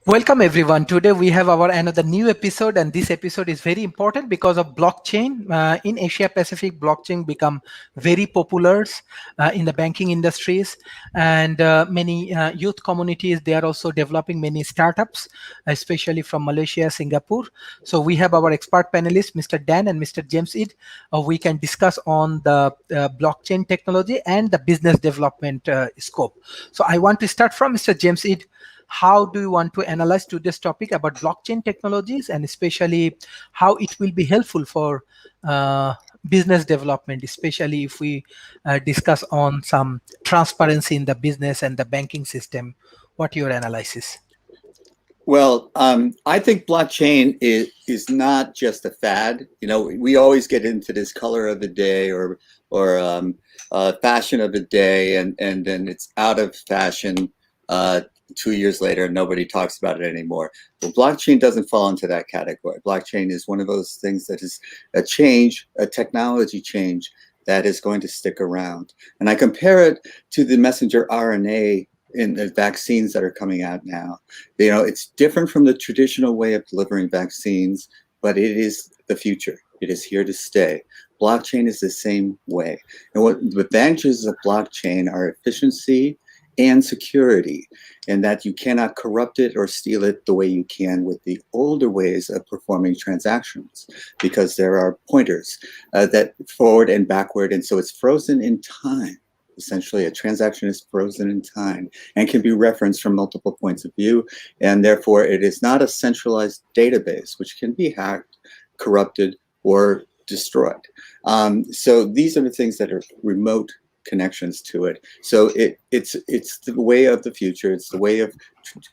Welcome everyone. Today we have our another new episode, and this episode is very important because of blockchain. In Asia Pacific, blockchain become very popular in the banking industries, and many youth communities, they are also developing many startups, especially from Malaysia, Singapore. So we have our expert panelists, Mr. Dan and Mr. James Id. We can discuss on the blockchain technology and the business development scope. So I want to start from Mr. James Id. How do you want to analyze today's topic about blockchain technologies, and especially how it will be helpful for business development, especially if we discuss on some transparency in the business and the banking system? What your analysis? Well, I think blockchain is not just a fad. You know, we always get into this color of the day or fashion of the day, and then it's out of fashion 2 years later, and nobody talks about it anymore. Well, blockchain doesn't fall into that category. Blockchain is one of those things that is a change, a technology change that is going to stick around. And I compare it to the messenger RNA in the vaccines that are coming out now. You know, it's different from the traditional way of delivering vaccines, but it is the future. It is here to stay. Blockchain is the same way. And what the advantages of blockchain are efficiency and security, and that you cannot corrupt it or steal it the way you can with the older ways of performing transactions, because there are pointers that forward and backward, and so it's frozen in time. Essentially, a transaction is frozen in time and can be referenced from multiple points of view, and therefore it is not a centralized database which can be hacked, corrupted, or destroyed. So these are the things that are remote connections to it. So it's the way of the future. It's the way of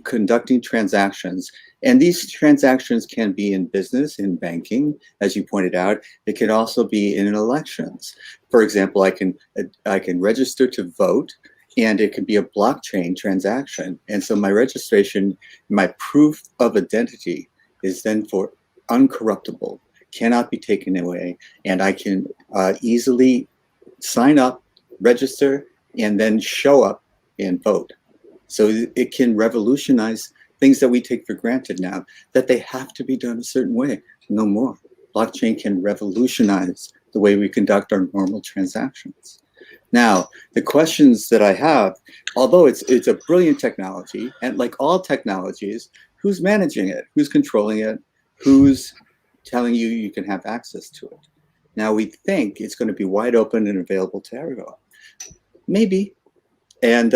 conducting transactions. And these transactions can be in business, in banking, as you pointed out. It can also be in elections. For example, I can register to vote, and it can be a blockchain transaction. And so my registration, my proof of identity is then for uncorruptible, cannot be taken away, and I can easily sign up, register, and then show up and vote. So it can revolutionize things that we take for granted now, that they have to be done a certain way. No more. Blockchain can revolutionize the way we conduct our normal transactions. Now, the questions that I have, although it's a brilliant technology, and like all technologies, who's managing it? Who's controlling it? Who's telling you you can have access to it? Now, we think it's going to be wide open and available to everyone. Maybe. And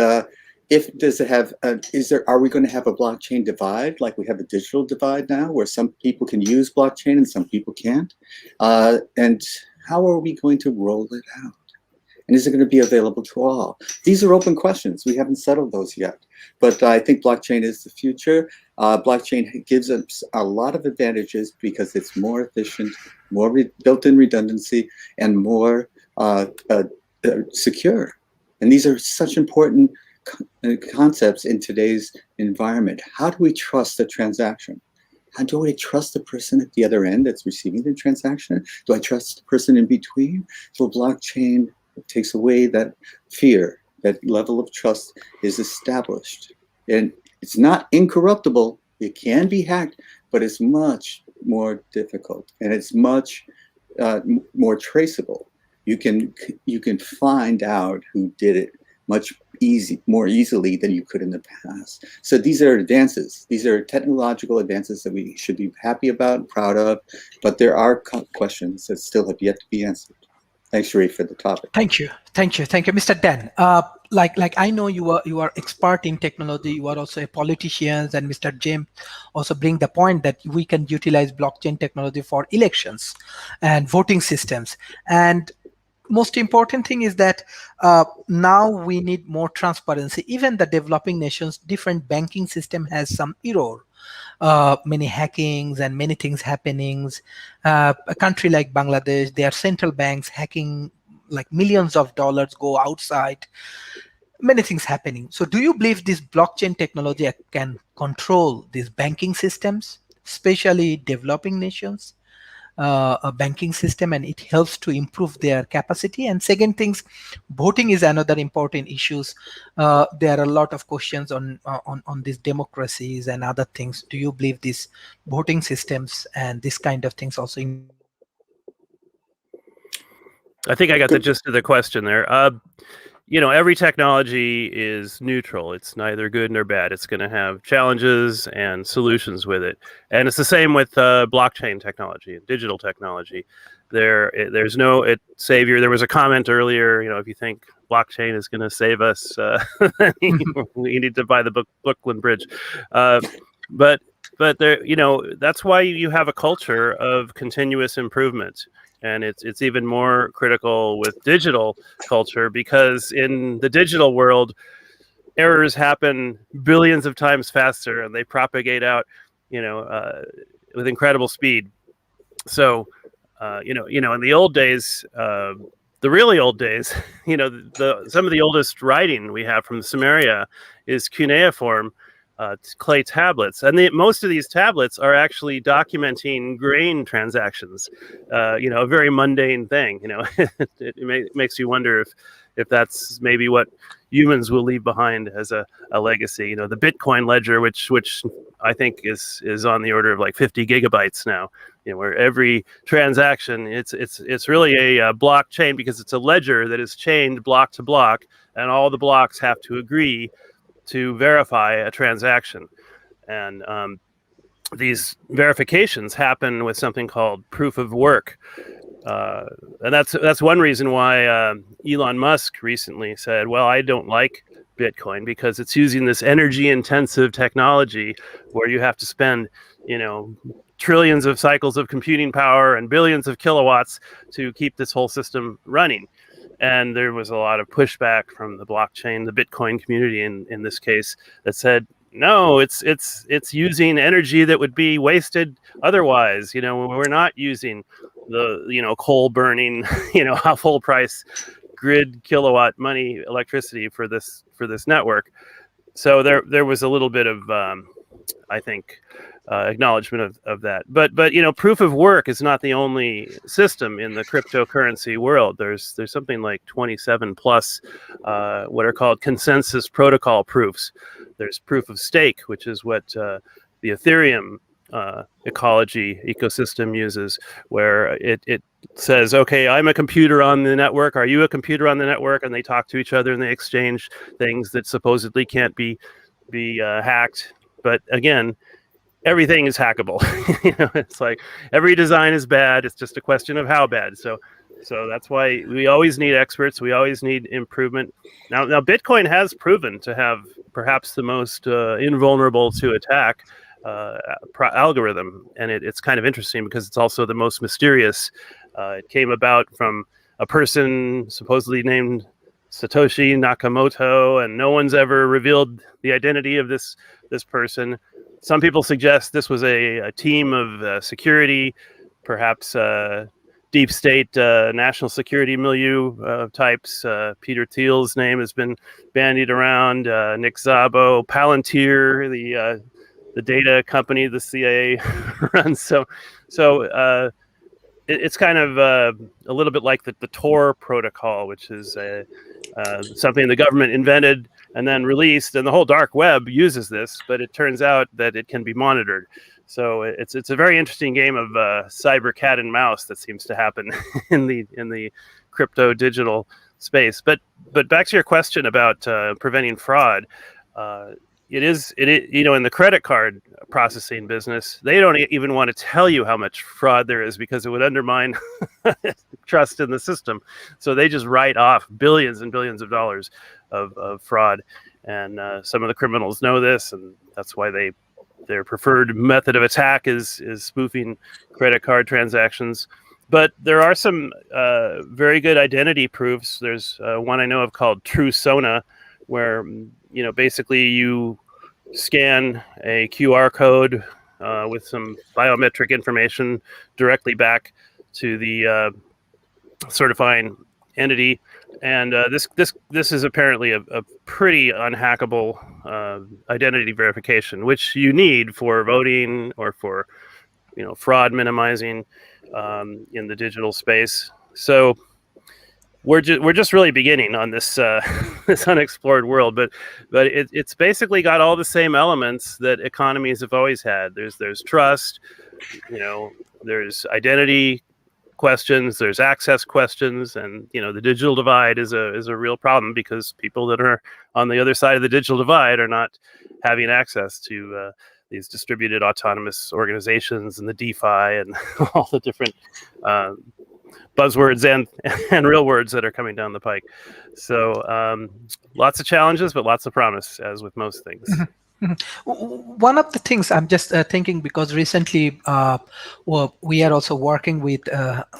if does it have, are we going to have a blockchain divide, like we have a digital divide now, where some people can use blockchain and some people can't? And how are we going to roll it out? And is it going to be available to all? These are open questions. We haven't settled those yet. But I think blockchain is the future. Blockchain gives us a lot of advantages because it's more efficient, more built-in redundancy, and more secure. And these are such important concepts in today's environment. How do we trust a transaction? How do I trust the person at the other end that's receiving the transaction? Do I trust the person in between? So blockchain takes away that fear. That level of trust is established. And it's not incorruptible. It can be hacked, but it's much more difficult, and it's much more traceable. You can find out who did it more easily than you could in the past. So these are advances. These are technological advances that we should be happy about, proud of, but there are questions that still have yet to be answered. Thanks, Sharif, for the topic. Thank you, Mr. Dan. Like I know you are expert in technology. You are also a politician, and Mr. James also bring the point that we can utilize blockchain technology for elections and voting systems. And most important thing is that now we need more transparency. Even the developing nations, different banking system has some error. Many hackings and many things happenings. A country like Bangladesh, their central banks hacking like millions of dollars go outside. Many things happening. So do you believe this blockchain technology can control these banking systems, especially developing nations? a banking system, and it helps to improve their capacity. And second things, voting is another important issues. There are a lot of questions on these democracies and other things. Do you believe these voting systems and this kind of things also improve the capacity of I think I got the gist of the question there. Every technology is neutral. It's neither good nor bad. It's going to have challenges and solutions with it. And it's the same with blockchain technology and digital technology. There's no savior. There was a comment earlier, if you think blockchain is going to save us, we need to buy the Brooklyn Bridge. But there, that's why you have a culture of continuous improvement. And it's even more critical with digital culture, because in the digital world, errors happen billions of times faster, and they propagate out, with incredible speed. So, in the old days, the really old days, some of the oldest writing we have from Sumeria is cuneiform clay tablets, and most of these tablets are actually documenting grain transactions. A very mundane thing. It makes you wonder if that's maybe what humans will leave behind as a legacy. The Bitcoin ledger, which I think is on the order of like 50 gigabytes now. Where every transaction, it's really a blockchain, because it's a ledger that is chained block to block, and all the blocks have to agree to verify a transaction. And these verifications happen with something called proof of work. And that's one reason why Elon Musk recently said, well, I don't like Bitcoin because it's using this energy intensive technology where you have to spend, trillions of cycles of computing power and billions of kilowatts to keep this whole system running. And there was a lot of pushback from the blockchain, the Bitcoin community in this case, that said, no, it's using energy that would be wasted otherwise. We're not using the coal burning, full price grid kilowatt money electricity for this network. So there was a little bit of I think acknowledgement of that. But proof of work is not the only system in the cryptocurrency world. There's something like 27 plus what are called consensus protocol proofs. There's proof of stake, which is what the Ethereum ecology ecosystem uses, where it says, okay, I'm a computer on the network. Are you a computer on the network? And they talk to each other and they exchange things that supposedly can't be hacked. But again, everything is hackable. It's like every design is bad. It's just a question of how bad. So that's why we always need experts. We always need improvement. Now Bitcoin has proven to have perhaps the most invulnerable to attack algorithm, and it's kind of interesting because it's also the most mysterious. It came about from a person supposedly named Satoshi Nakamoto, and no one's ever revealed the identity of this person. Some people suggest this was a team of security, perhaps deep state national security milieu types. Peter Thiel's name has been bandied around. Nick Szabo, Palantir, the data company the CIA runs. So it's kind of a little bit like the Tor protocol, which is something the government invented and then released, and the whole dark web uses this, but it turns out that it can be monitored. So it's a very interesting game of cyber cat and mouse that seems to happen in the crypto digital space. But back to your question about preventing fraud. It is in the credit card processing business, they don't even want to tell you how much fraud there is because it would undermine trust in the system. So they just write off billions and billions of dollars of fraud. And some of the criminals know this, and that's why their preferred method of attack is spoofing credit card transactions. But there are some very good identity proofs. There's one I know of called TrueSona, where basically you scan a QR code with some biometric information directly back to the certifying entity, and this is apparently a pretty unhackable identity verification, which you need for voting or for fraud minimizing. in the digital space. So we're just really beginning on this this unexplored world, but it's basically got all the same elements that economies have always had. There's trust, there's identity questions, there's access questions, and the digital divide is a real problem because people that are on the other side of the digital divide are not having access to these distributed autonomous organizations and the DeFi and all the different buzzwords and real words that are coming down the pike. So lots of challenges, but lots of promise, as with most things. One of the things I'm just thinking, because recently we are also working with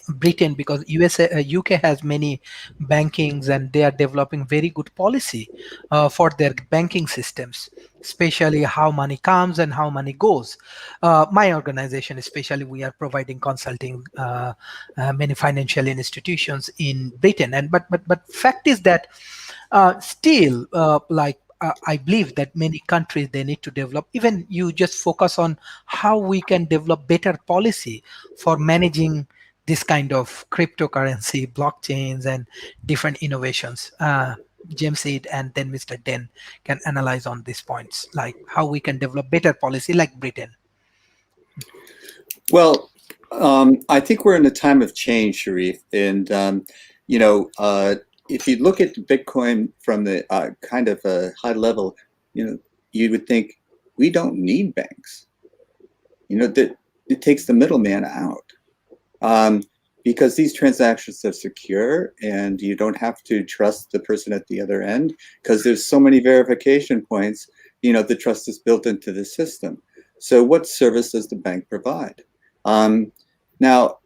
Britain, because UK has many bankings and they are developing very good policy for their banking systems, especially how money comes and how money goes. My organization, especially, we are providing consulting many financial institutions in Britain, and but fact is that still I believe that many countries, they need to develop, even you just focus on how we can develop better policy for managing this kind of cryptocurrency, blockchains, and different innovations. James Eid and then Mr. Den can analyze on these points, like how we can develop better policy like Britain. Well, I think we're in a time of change, Sharif, and if you look at Bitcoin from the kind of a high level, you would think we don't need banks. That it takes the middleman out, because these transactions are secure and you don't have to trust the person at the other end because there's so many verification points. The trust is built into the system. So what service does the bank provide? Now,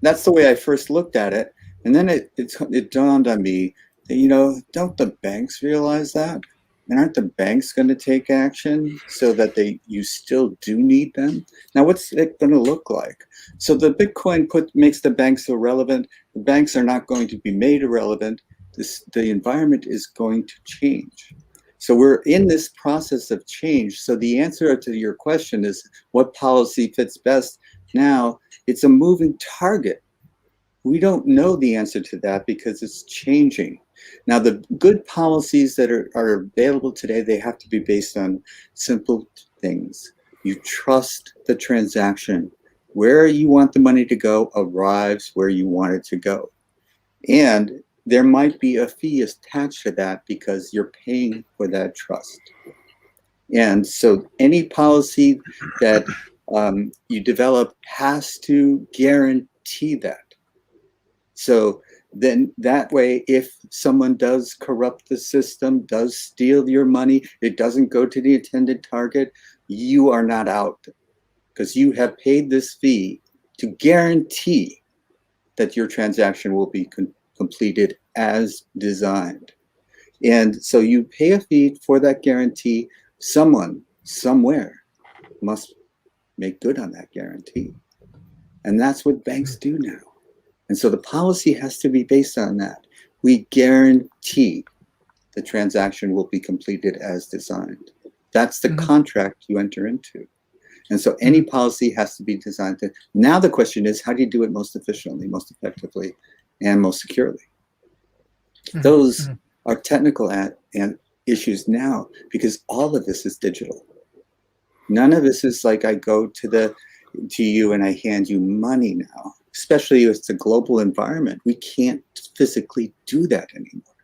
that's the way I first looked at it. And then it dawned on me that, don't the banks realize that? And aren't the banks going to take action so that you still do need them? Now, what's it going to look like? So the Bitcoin makes the banks irrelevant. The banks are not going to be made irrelevant. The environment is going to change. So we're in this process of change. So the answer to your question is, what policy fits best? Now, it's a moving target. We don't know the answer to that because it's changing. Now, the good policies that are available today, they have to be based on simple things. You trust the transaction. Where you want the money to go arrives where you want it to go. And there might be a fee attached to that because you're paying for that trust. And so any policy that you develop has to guarantee that. So then that way, if someone does corrupt the system, does steal your money, it doesn't go to the intended target, you are not out because you have paid this fee to guarantee that your transaction will be completed as designed. And so you pay a fee for that guarantee. Someone, somewhere, must make good on that guarantee. And that's what banks do now. And so the policy has to be based on that. We guarantee the transaction will be completed as designed. That's the contract you enter into. And so any policy has to be designed to. Now the question is, how do you do it most efficiently, most effectively, and most securely? Those are technical and issues now because all of this is digital. None of this is like I go to you and I hand you money now. Especially if it's a global environment, we can't physically do that anymore.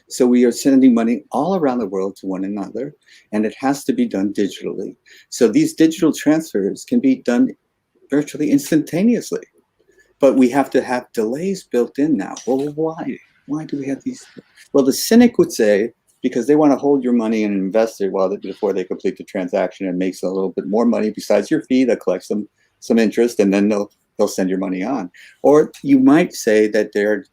So we are sending money all around the world to one another, and it has to be done digitally. So these digital transfers can be done virtually instantaneously, but we have to have delays built in now. Well, why? Why do we have these? Well, the cynic would say, because they want to hold your money and invest it before they complete the transaction and makes a little bit more money besides your fee that collects them some interest, and then they'll send your money on. Or you might say that they're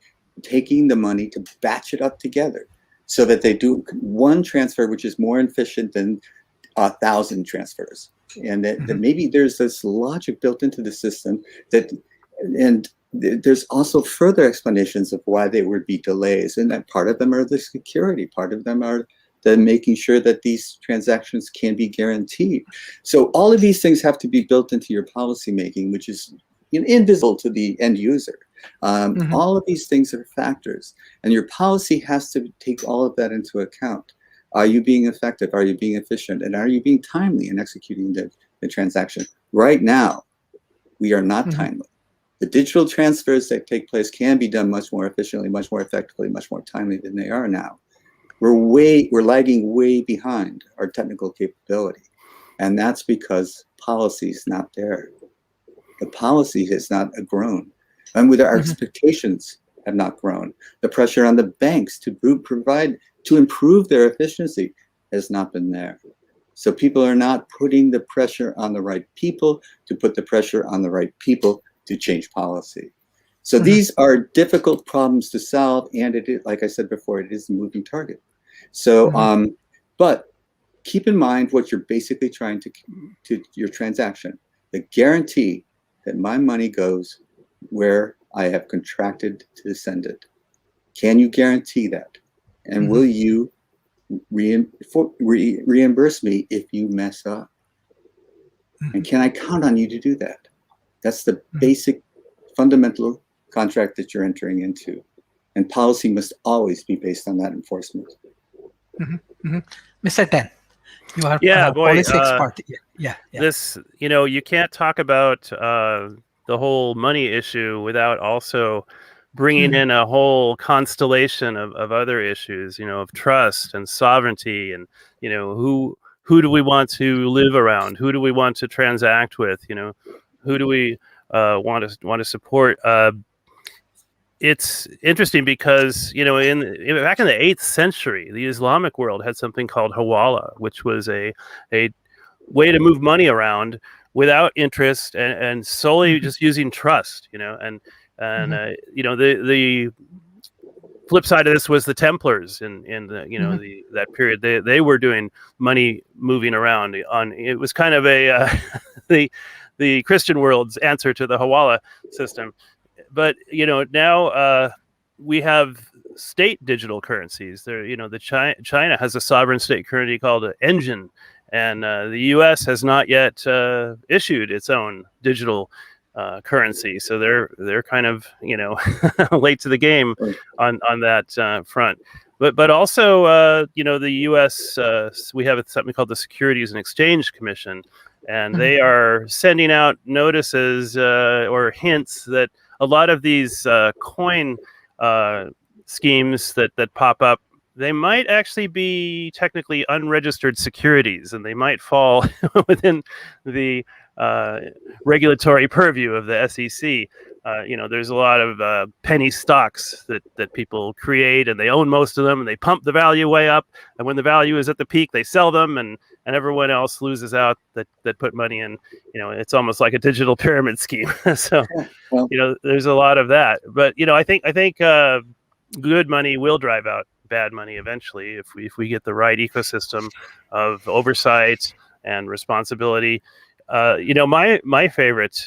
taking the money to batch it up together so that they do one transfer, which is more efficient than 1,000 transfers. And that maybe there's this logic built into the system and there's also further explanations of why there would be delays. And that part of them are the security, part of them are the making sure that these transactions can be guaranteed. So all of these things have to be built into your policy making, which is invisible to the end user. All of these things are factors, and your policy has to take all of that into account. Are you being effective? Are you being efficient? And are you being timely in executing the transaction? Right now, we are not timely. The digital transfers that take place can be done much more efficiently, much more effectively, much more timely than they are now. We're lagging way behind our technical capability. And that's because policy is not there. The policy has not grown. And with our expectations have not grown. The pressure on the banks to improve their efficiency has not been there. So people are not putting the pressure on the right people to put the pressure on the right people to change policy. So these are difficult problems to solve, and it is, like I said before, it is a moving target. So, but keep in mind what you're basically trying to your transaction. The guarantee that my money goes where I have contracted to send it. Can you guarantee that? And will you reimburse me if you mess up? And can I count on you to do that? That's the basic fundamental contract that you're entering into. And policy must always be based on that enforcement. Mr. Ten, you are policy expert. Yeah. This, you can't talk about the whole money issue without also bringing in a whole constellation of other issues, of trust and sovereignty, and who do we want to live around? Who do we want to transact with? Who do we want to support? It's interesting because back in the 8th century, the Islamic world had something called hawala, which was a way to move money around without interest and solely just using trust. The flip side of this was the Templars in the that period. They were doing money moving around. It was kind of a the Christian world's answer to the hawala system. But now we have state digital currencies. China has a sovereign state currency called an Engine, and the U.S. has not yet issued its own digital currency. So they're kind of late to the game on that front. But also the U.S. We have something called the Securities and Exchange Commission, and they are sending out notices or hints that a lot of these coin schemes that pop up, they might actually be technically unregistered securities, and they might fall within the regulatory purview of the SEC. There's a lot of penny stocks that people create, and they own most of them, and they pump the value way up. And when the value is at the peak, they sell them, and everyone else loses out that put money in. It's almost like a digital pyramid scheme. So, there's a lot of that. But I think good money will drive out bad money eventually if we get the right ecosystem of oversight and responsibility. My favorite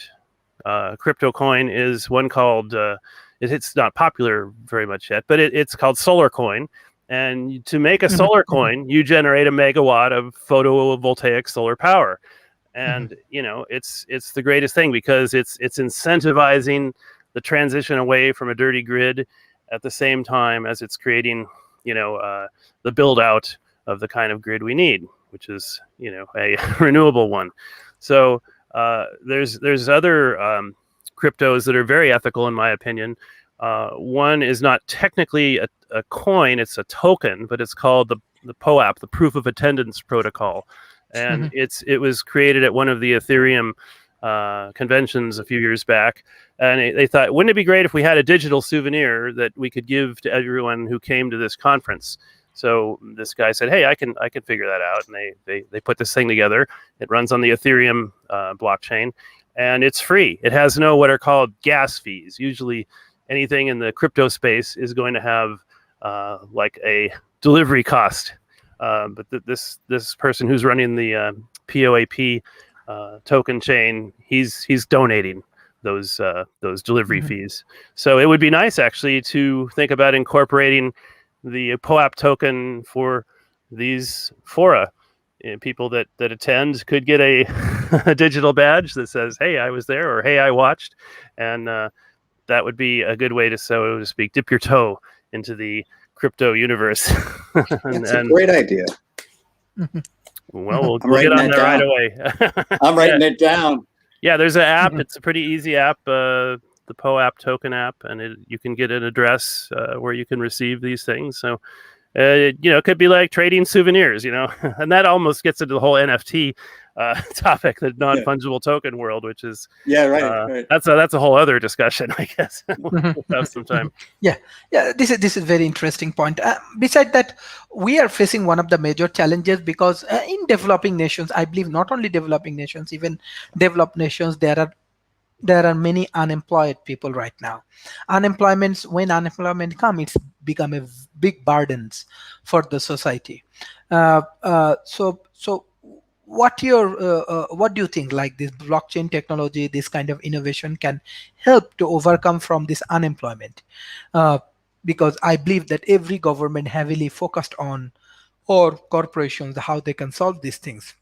crypto coin is one called it's not popular very much yet, but it's called Solar Coin. And to make a solar coin, you generate a megawatt of photovoltaic solar power. And it's the greatest thing because it's incentivizing the transition away from a dirty grid at the same time as it's creating the build out of the kind of grid we need, which is a renewable one. So there's other cryptos that are very ethical in my opinion. One is not technically a coin, it's a token, but it's called the POAP, the Proof of Attendance Protocol. And it was created at one of the Ethereum conventions a few years back. And they thought, wouldn't it be great if we had a digital souvenir that we could give to everyone who came to this conference? So this guy said, hey, I can figure that out. And they put this thing together. It runs on the Ethereum blockchain, and it's free. It has no what are called gas fees. Usually anything in the crypto space is going to have like a delivery cost. But this person who's running the POAP token chain, he's donating those delivery fees. So it would be nice actually to think about incorporating the POAP token for these fora people that attend could get a, a digital badge that says, "Hey, I was there," or "Hey, I watched," and that would be a good way to, so to speak, dip your toe into the crypto universe. That's a great idea. Well, I'm we'll get writing on that that right down. away. I'm Yeah. writing it down. Yeah, there's an app. It's a pretty easy app, the POAP token app, and you can get an address where you can receive these things. So, it could be like trading souvenirs, and that almost gets into the whole NFT topic, the non-fungible token world, which is right. that's a whole other discussion, I guess. We'll have some time. Yeah. This is very interesting point. Beside that, we are facing one of the major challenges because in developing nations, I believe not only developing nations, even developed nations, there are many unemployed people right now. When unemployment comes, it's become a big burdens for the society. So what do you think, like this blockchain technology, this kind of innovation can help to overcome from this unemployment? uh, because I believe that every government heavily focused on, or corporations, how they can solve these things.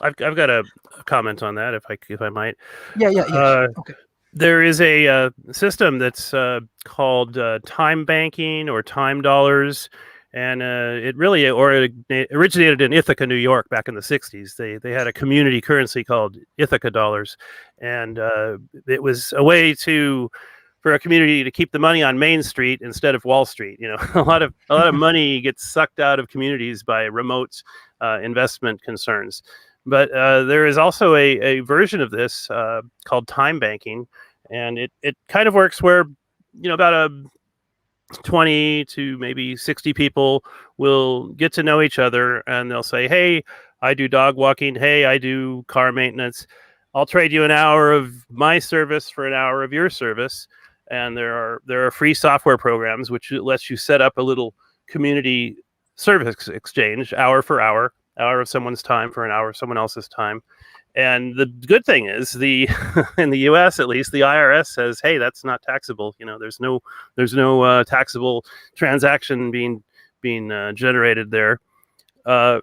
I've got a comment on that, if I might. Yeah, sure. Okay. There is a system that's called time banking or time dollars, and it originated in Ithaca, New York, back in the '60s. They had a community currency called Ithaca dollars, and it was a way for a community to keep the money on Main Street instead of Wall Street. A lot of money gets sucked out of communities by remote investment concerns. But there is also a version of this called time banking, and it kind of works where about a 20 to maybe 60 people will get to know each other, and they'll say, "Hey, I do dog walking. Hey, I do car maintenance. I'll trade you an hour of my service for an hour of your service." And there are free software programs which lets you set up a little community service exchange, hour for hour of someone's time for an hour of someone else's time. And the good thing is, in the U.S. at least, the IRS says, "Hey, that's not taxable. There's no taxable transaction being generated there." Now,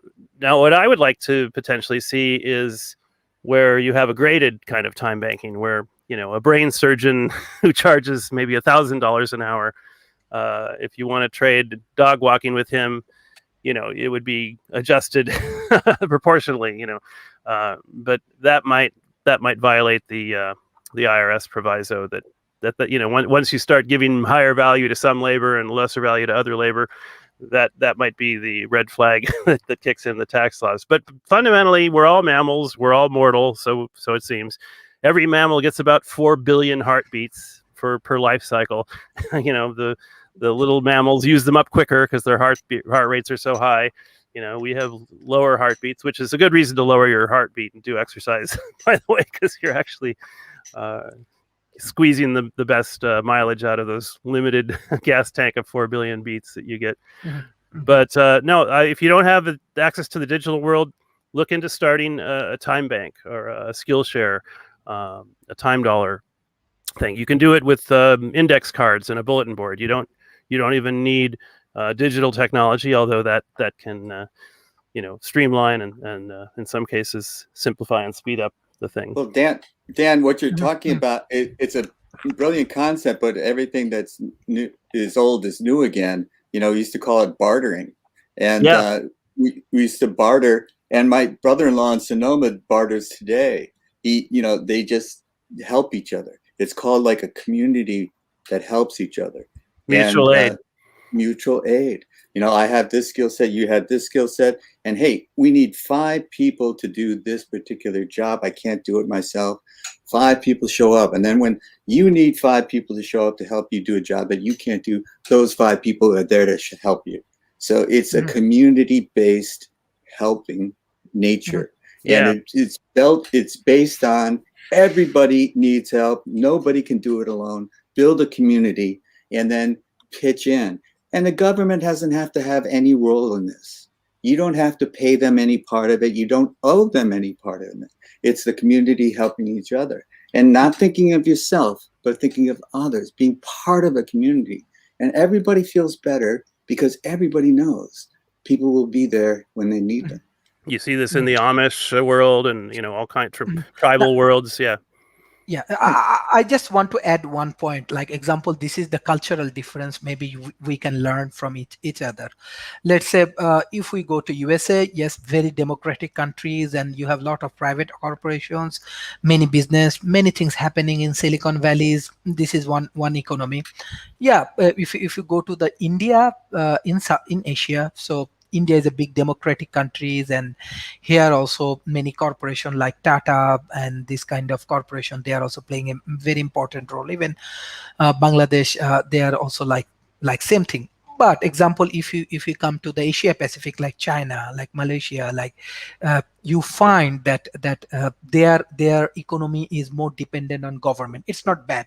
what I would like to potentially see is where you have a graded kind of time banking, where a brain surgeon who charges maybe $1,000 an hour, if you want to trade dog walking with him, it would be adjusted proportionally, but that might violate the IRS proviso that once you start giving higher value to some labor and lesser value to other labor, that might be the red flag that kicks in the tax laws. But fundamentally, we're all mammals, we're all mortal, so it seems. Every mammal gets about 4 billion heartbeats per life cycle. The little mammals use them up quicker because their heart rates are so high. We have lower heartbeats, which is a good reason to lower your heartbeat and do exercise, by the way, because you're actually squeezing the best mileage out of those limited gas tank of 4 billion beats that you get. Mm-hmm. But no, if you don't have access to the digital world, look into starting a time bank or a Skillshare, a time dollar thing. You can do it with index cards and a bulletin board. You don't even need digital technology, although that can streamline and in some cases simplify and speed up the thing. Well, Dan, what you're talking about, it's a brilliant concept, but everything that's new is old is new again. We used to call it bartering, and we used to barter. And my brother-in-law in Sonoma barters today. They just help each other. It's called like a community that helps each other. Mutual aid. Mutual aid. I have this skill set, you had this skill set, and hey, we need 5 people to do this particular job. I can't do it myself. 5 people show up. And then when you need 5 people to show up to help you do a job that you can't do, those 5 people are there to help you. So it's a community-based helping nature. And it's based on everybody needs help. Nobody can do it alone. Build a community and then pitch in. And the government doesn't have to have any role in this. You don't have to pay them any part of it. You don't owe them any part of it. It's the community helping each other and not thinking of yourself, but thinking of others, being part of a community. And everybody feels better because everybody knows people will be there when they need them. You see this in the Amish world, and all kinds of tribal worlds. Yeah. Yeah, I just want to add one point. Like example, this is the cultural difference. Maybe we can learn from each other. Let's say if we go to USA, yes, very democratic countries, and you have a lot of private corporations, many business, many things happening in Silicon Valleys. This is one economy. Yeah, if you go to the India in Asia, so India is a big democratic countries, and here also many corporation like Tata and this kind of corporation, they are also playing a very important role. Even Bangladesh, they are also like same thing. But example, if you come to the Asia Pacific, like China, like Malaysia, like you find that their economy is more dependent on government. It's not bad,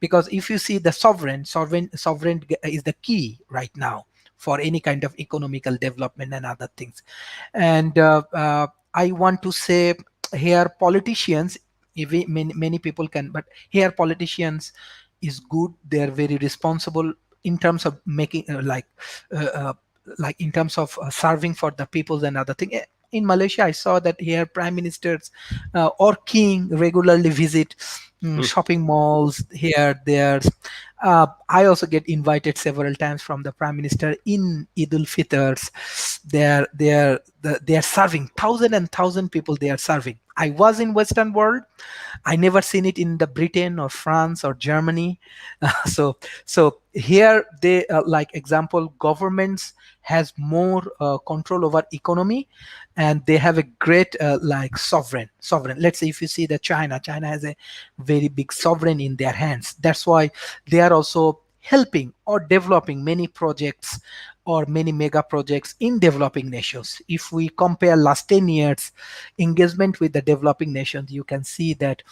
because if you see the sovereign is the key right now for any kind of economical development and other things. And I want to say here politicians, many people can, but here politicians is good. They are very responsible in terms of making like in terms of serving for the peoples and other thing. In Malaysia, I saw that here prime ministers or king regularly visit shopping malls here, there. I also get invited several times from the prime minister in Idul Fitrs. They are serving thousand people. They are serving. I was in Western world. I never seen it in the Britain or France or Germany. So here they like example, governments has more control over economy, and they have a great like sovereign. Let's say if you see that China has a very big sovereign in their hands. That's why they are also helping or developing many projects or many mega projects in developing nations. If we compare last 10 years engagement with the developing nations, you can see that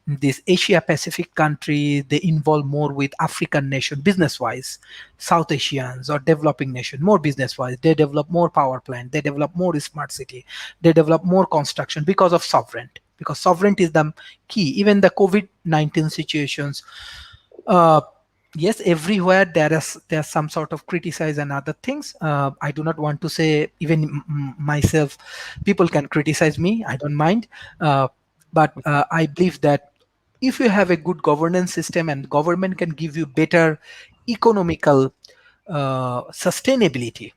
this Asia Pacific country, they involve more with African nation business wise, South Asians or developing nation more business wise. They develop more power plant, they develop more smart city, they develop more construction because of sovereignty. Because sovereignty is the key. Even the COVID-19 situations, uh, yes, everywhere there's some sort of criticize and other things. I do not want to say, even myself, people can criticize me, I don't mind. But I believe that if you have a good governance system and government can give you better economical sustainability,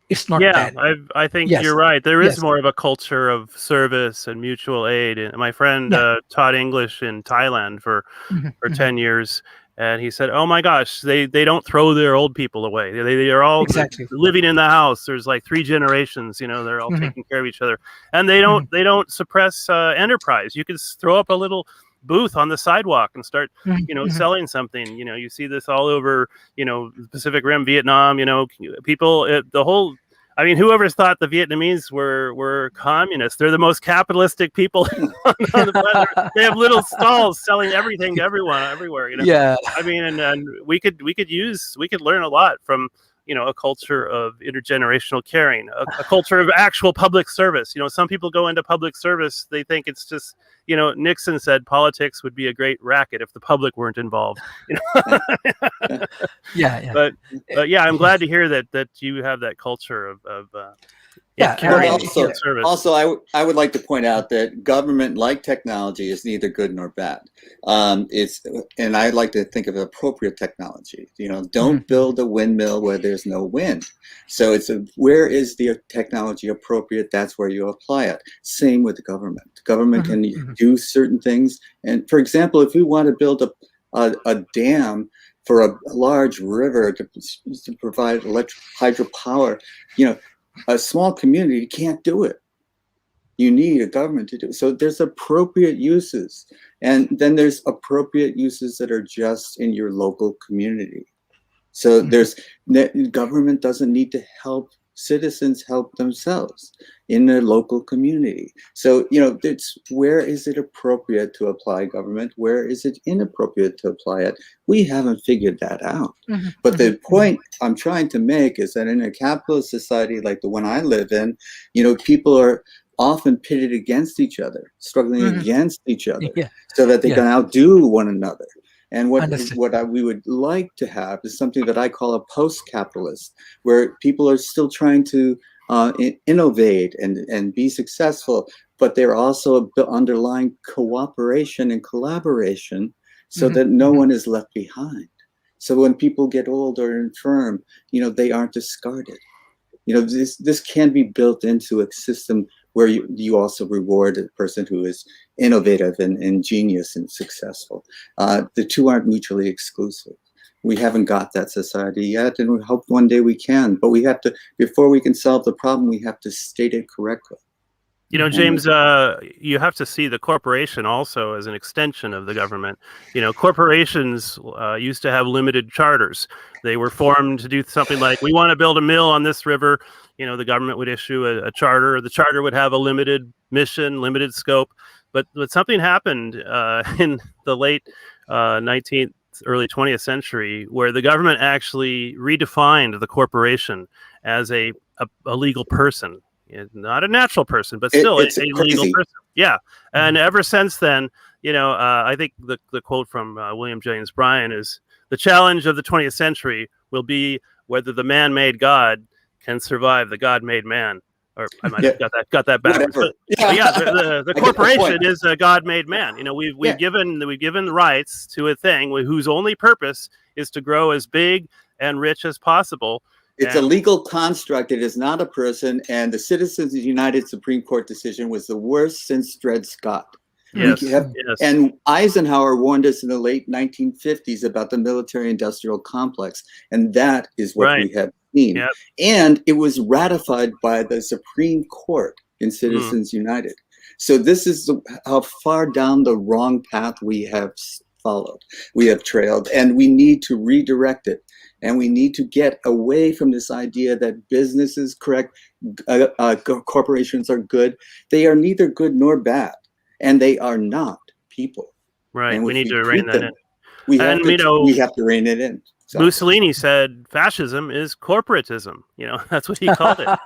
it's not Yeah, bad. I think you're Yes, right. There is yes. more of a culture of service and mutual aid. And my friend Yeah. taught English in Thailand for Mhm, mhm. 10 years, and he said, "Oh my gosh, they don't throw their old people away. They are all Exactly. living in the house. There's like 3 generations. They're all Mhm, taking care of each other, and they don't suppress enterprise. You can throw up a little booth on the sidewalk and start mhm, mhm. selling something. You see this all over the Pacific Rim, Vietnam. People, the whole. I mean, whoever thought the Vietnamese were communists? They're the most capitalistic people on the planet. They have little stalls selling everything to everyone everywhere. Yeah. I mean, and we could learn a lot from a culture of intergenerational caring, a culture of actual public service. Some people go into public service, they think it's just Nixon said politics would be a great racket if the public weren't involved. Yeah, yeah. But yeah, I'm glad to hear that you have that culture of Yeah, But caring and service. also, I would like to point out that government, like technology, is neither good nor bad. And I like to think of appropriate technology. Don't build a windmill where there's no wind. So where is the technology appropriate? That's where you apply it. Same with the government. Government can do certain things. And for example, if we want to build a dam for a large river to provide hydropower, a small community can't do it. You need a government to do it. So there's appropriate uses. And then there's appropriate uses that are just in your local community. So government doesn't need to help citizens help themselves in their local community. So, it's where is it appropriate to apply government? Where is it inappropriate to apply it? We haven't figured that out. But the point I'm trying to make is that in a capitalist society like the one I live in, people are often pitted against each other, struggling against each other, Yeah. so that they can outdo one another. And Understood. we would like to have is something that I call a post-capitalist, where people are still trying to innovate and be successful, but they're also underlying cooperation and collaboration so that no one is left behind. So when people get old or infirm, they aren't discarded. This can be built into a system where you also reward a person who is innovative and ingenious and successful. The two aren't mutually exclusive. We haven't got that society yet, and we hope one day we can. But we have to, before we can solve the problem, we have to state it correctly. James, you have to see the corporation also as an extension of the government. Corporations used to have limited charters. They were formed to do something like, we want to build a mill on this river. The government would issue a charter. The charter would have a limited mission, limited scope. But something happened in the late 19th, early 20th century, where the government actually redefined the corporation as a legal person. Not a natural person, but still a legal person. Yeah. And ever since then, I think the quote from William James Bryan is, the challenge of the 20th century will be whether the man-made God can survive the God-made man. Or I might have got that backwards. But, the corporation is a God-made man. We've given the rights to a thing whose only purpose is to grow as big and rich as possible. It's a legal construct. It is not a person. And the Citizens United Supreme Court decision was the worst since Dred Scott. Yes. And Eisenhower warned us in the late 1950s about the military-industrial complex. And that is what we have seen. Yep. And it was ratified by the Supreme Court in Citizens United. So this is how far down the wrong path we have followed. We have trailed, and we need to redirect it. And we need to get away from this idea that business is correct, corporations are good. They are neither good nor bad, and they are not people. Right. And we need to rein that in. We have to rein it in. So. Mussolini said fascism is corporatism. That's what he called it.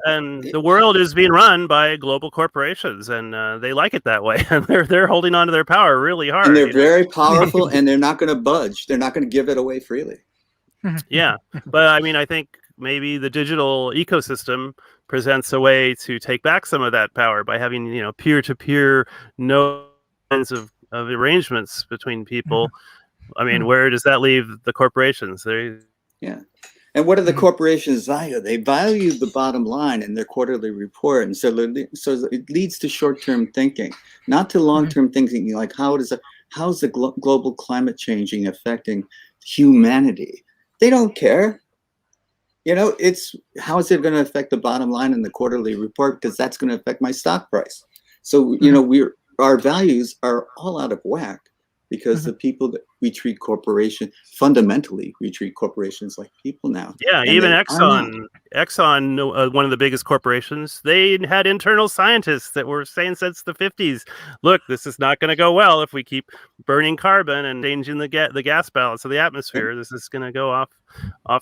And the world is being run by global corporations, and they like it that way. And they're holding on to their power really hard. And they're very powerful, and they're not going to budge. They're not going to give it away freely. Yeah, but I think maybe the digital ecosystem presents a way to take back some of that power by having peer-to-peer no kinds of arrangements between people. Where does that leave the corporations? And what do the corporations value? They value the bottom line in their quarterly report. And so it leads to short-term thinking, not to long-term thinking, like how's the global climate changing affecting humanity? They don't care. It's how is it going to affect the bottom line in the quarterly report? Because that's going to affect my stock price. So, our values are all out of whack. Because the people that we treat fundamentally, we treat corporations like people now. Yeah, even Exxon, one of the biggest corporations, they had internal scientists that were saying since the 50s, look, this is not going to go well if we keep burning carbon and changing the gas balance of the atmosphere. This is going to go off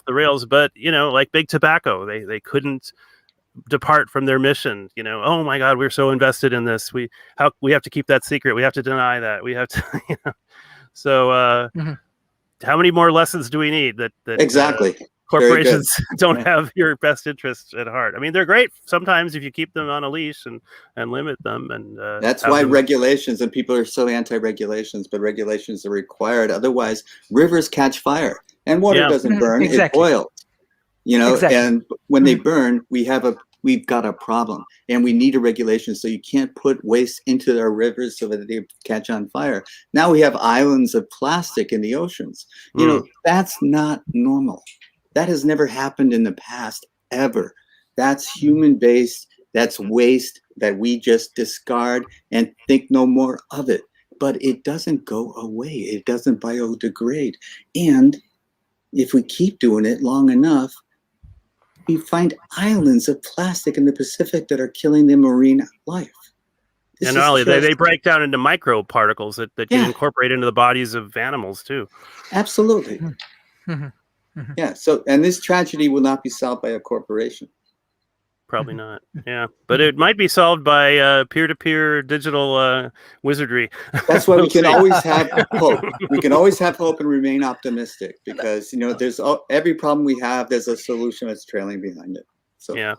the rails. But, like big tobacco, they couldn't depart from their mission. Oh my God, we're so invested in this. We have to keep that secret. We have to deny that. We have to, So how many more lessons do we need that exactly corporations don't have your best interests at heart? They're great sometimes if you keep them on a leash and limit them. And that's why regulations, and people are so anti-regulations, but regulations are required. Otherwise, rivers catch fire and water doesn't burn, it boils. And when they burn, we've got a problem, and we need a regulation. So you can't put waste into our rivers so that they catch on fire. Now we have islands of plastic in the oceans. That's not normal. That has never happened in the past, ever. That's human-based. That's waste that we just discard and think no more of it. But it doesn't go away. It doesn't biodegrade. And if we keep doing it long enough, we find islands of plastic in the Pacific that are killing the marine life. And not only they break down into microparticles that get incorporated into the bodies of animals too. Absolutely. Yeah. So, and this tragedy will not be solved by a corporation. Probably not. Yeah, but it might be solved by peer-to-peer digital wizardry. That's why we can always have hope. We can always have hope and remain optimistic, because there's every problem we have. There's a solution that's trailing behind it. So Yeah.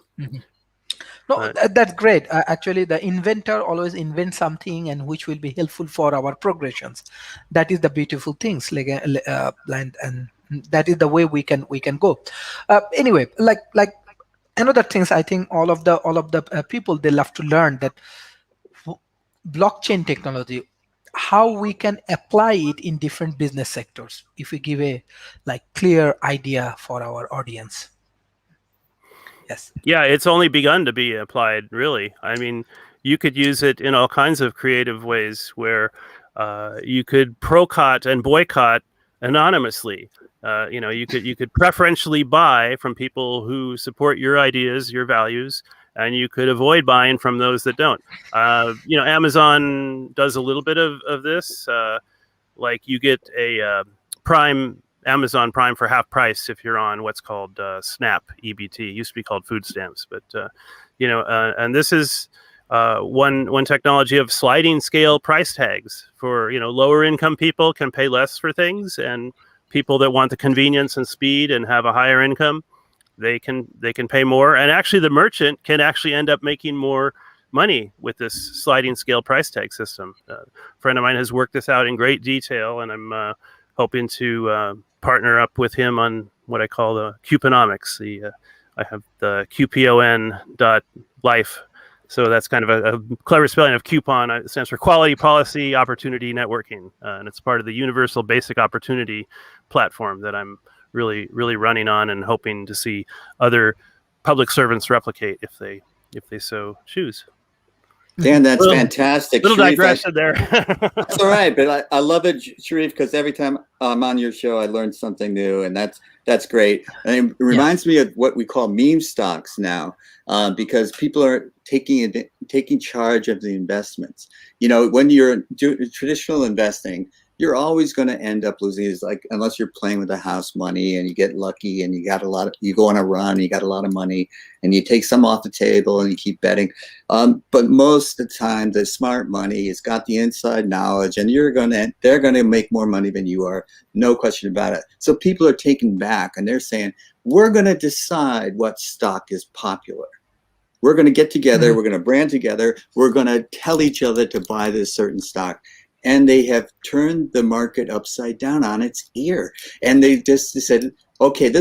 No, that's great. Actually, the inventor always invents something and which will be helpful for our progressions. That is the beautiful things, like and that is the way we can go. Anyway, like another things, I think all of the people, they love to learn that blockchain technology, how we can apply it in different business sectors. If we give a like clear idea for our audience. Yes. Yeah, it's only begun to be applied, really. I mean, you could use it in all kinds of creative ways where you could procot and boycott anonymously. You could preferentially buy from people who support your ideas, your values, and you could avoid buying from those that don't. Amazon does a little bit of this. Like you get a Amazon Prime for half price if you're on what's called SNAP EBT. It used to be called food stamps, but and this is one technology of sliding scale price tags for lower income people can pay less for things, and people that want the convenience and speed and have a higher income, they can pay more, and actually the merchant can actually end up making more money with this sliding scale price tag system. A friend of mine has worked this out in great detail, and I'm hoping to partner up with him on what I call the Cuponomics. I have the QPON.life. So that's kind of a clever spelling of coupon. It stands for Quality Policy Opportunity Networking. And it's part of the Universal Basic Opportunity platform that I'm really, really running on and hoping to see other public servants replicate if they so choose. Dan, that's fantastic. Little Sharif, digression there. That's all right, but I love it, Sharif, because every time I'm on your show, I learn something new, and that's great. And it reminds me of what we call meme stocks now, because people are taking charge of the investments. When you're doing traditional investing, you're always going to end up losing. It's like, unless you're playing with the house money and you get lucky and you go on a run, you got a lot of money, and you take some off the table and you keep betting. But most of the time, the smart money has got the inside knowledge, and they're going to make more money than you are, no question about it. So people are taken back, and they're saying, we're going to decide what stock is popular. We're going to get together. We're going to brand together. We're going to tell each other to buy this certain stock. And they have turned the market upside down on its ear. And they just said, okay,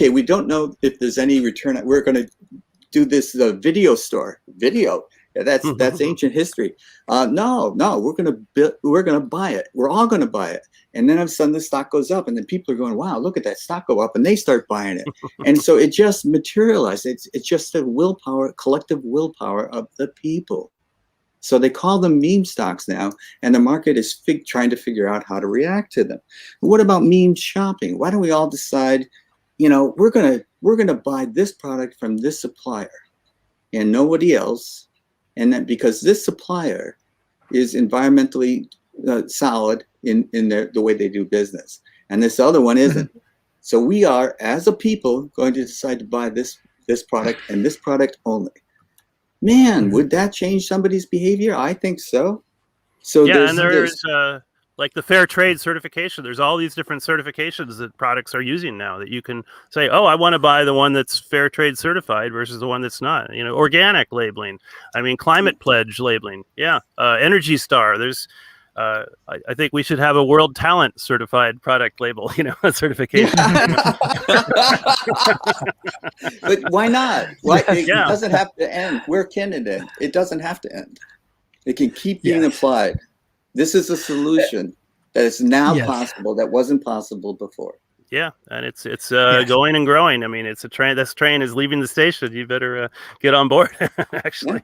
we don't know if there's any return. We're going to do this video store. Video. That's ancient history. No, we're going to buy it. We're all going to buy it. And then all of a sudden the stock goes up, and then people are going, wow, look at that stock go up, and they start buying it. And so it just materialized. It's just the willpower, collective willpower of the people. So they call them meme stocks now, and the market is trying to figure out how to react to them. What about meme shopping? Why don't we all decide, we're gonna buy this product from this supplier and nobody else, and that because this supplier is environmentally solid in the way they do business, and this other one isn't. So we are, as a people, going to decide to buy this product and this product only. Man, would that change somebody's behavior? I think so. So yeah, and there's like the fair trade certification. There's all these different certifications that products are using now that you can say, oh, I want to buy the one that's fair trade certified versus the one that's not. Organic labeling. I mean, climate pledge labeling. Yeah, Energy Star. There's I think we should have a World Talent certified product label, certification. But why not? It doesn't have to end. Where can it end? It doesn't have to end. It can keep being applied. This is a solution that is now possible that wasn't possible before. Yeah, and it's going and growing. I mean, it's a train. This train is leaving the station. You better get on board. Actually,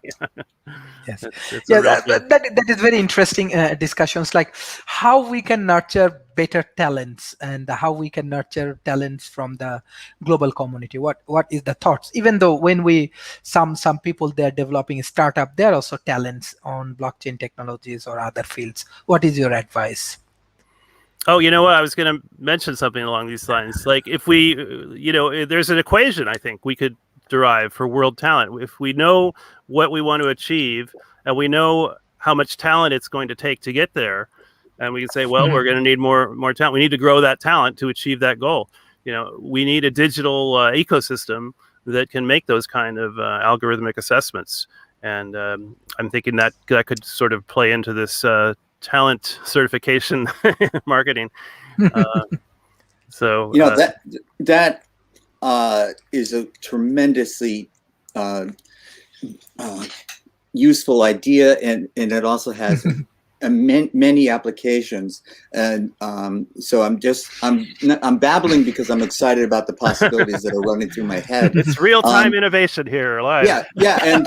yes, that is very interesting discussions. Like how we can nurture better talents and how we can nurture talents from the global community. What is the thoughts? Even though when some people, they're developing a startup, they're also talents on blockchain technologies or other fields. What is your advice? Oh, you know what? I was going to mention something along these lines. Like if we, there's an equation I think we could derive for world talent. If we know what we want to achieve and we know how much talent it's going to take to get there, and we can say, well, we're going to need more talent. We need to grow that talent to achieve that goal. We need a digital ecosystem that can make those kind of algorithmic assessments. And I'm thinking that could sort of play into this talent certification marketing. So that is a tremendously useful idea, and it also has many applications. And so I'm babbling because I'm excited about the possibilities that are running through my head. It's real time innovation here, live. Yeah, and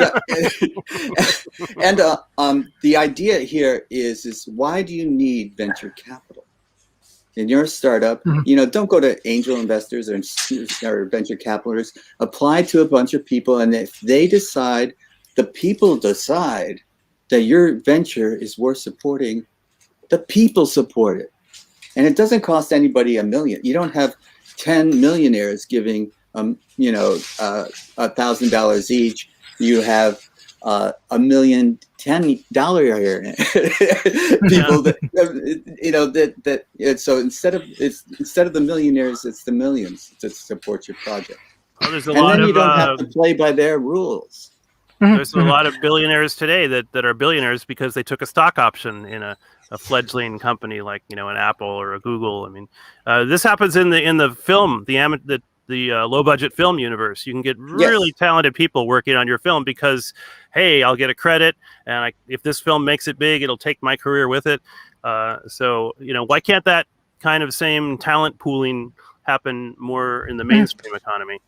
the idea here is why do you need venture capital in your startup? Don't go to angel investors or venture capitalists. Apply to a bunch of people, and if the people decide that your venture is worth supporting, the people support it. And it doesn't cost anybody $1 million. You don't have 10 millionaires giving $1,000 each. You have $1 million $10 here people that so instead of the millionaires, it's the millions to support your project. Well, there's a and lot then of, you don't have to play by their rules. There's a lot of billionaires today that are billionaires because they took a stock option in a fledgling company like an Apple or a Google. I mean, this happens in the film, the low budget film universe. You can get really talented people working on your film because, hey, I'll get a credit, and if this film makes it big, it'll take my career with it. So why can't that kind of same talent pooling happen more in the mainstream economy?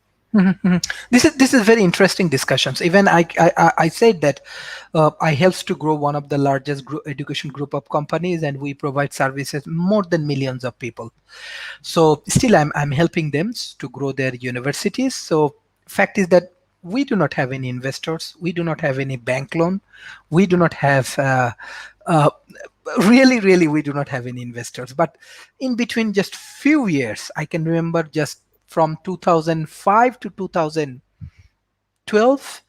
This is very interesting discussions. Even I said that I helps to grow one of the largest education group of companies, and we provide services more than millions of people. So still I'm helping them to grow their universities. So fact is that we do not have any investors, we do not have any bank loan, we do not have really we do not have any investors. But in between just few years, I can remember just from 2005 to 2012,